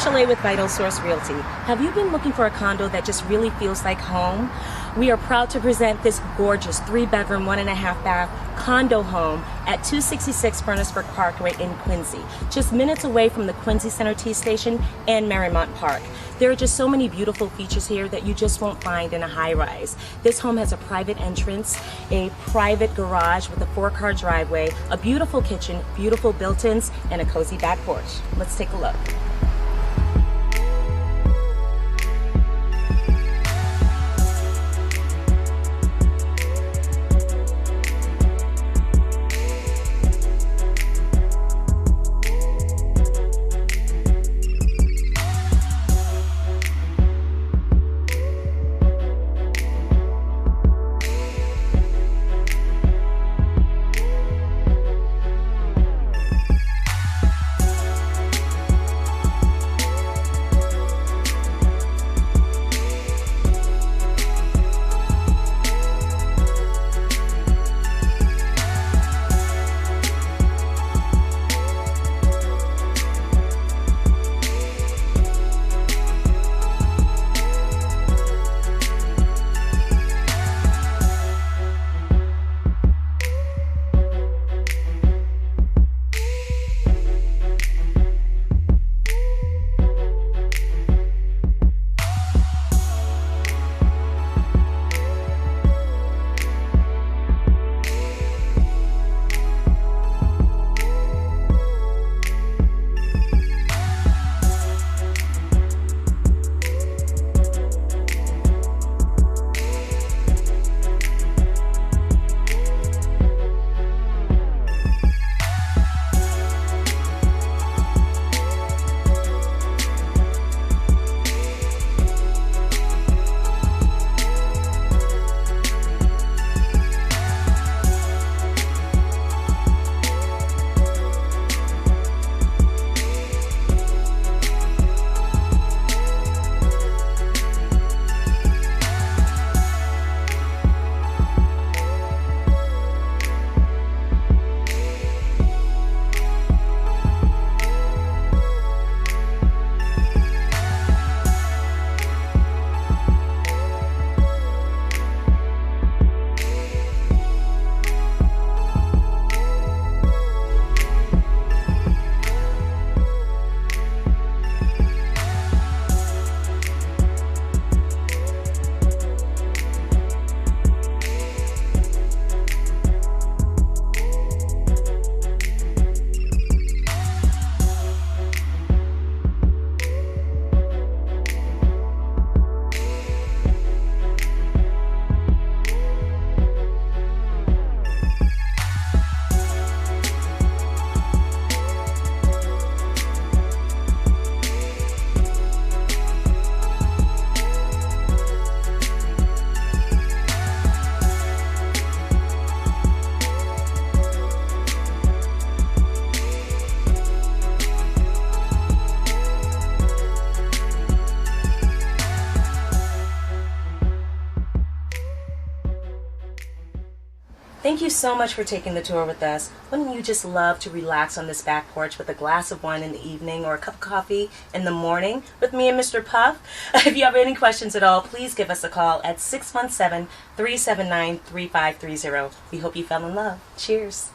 Shalaye with Vital Source Realty. Have you been looking for a condo that just really feels like home? We are proud to present this gorgeous 3-bedroom, 1.5-bath condo home at 266 Furnace Brook Parkway in Quincy, just minutes away from the Quincy Center T Station and Marymount Park. There are just so many beautiful features here that you just won't find in a high-rise. This home has a private entrance, a private garage with a 4-car driveway, a beautiful kitchen, beautiful built-ins, and a cozy back porch. Let's take a look. Thank you so much for taking the tour with us. Wouldn't you just love to relax on this back porch with a glass of wine in the evening or a cup of coffee in the morning with me and Mr. Puff? If you have any questions at all, please give us a call at 617-379-3530. We hope you fell in love. Cheers.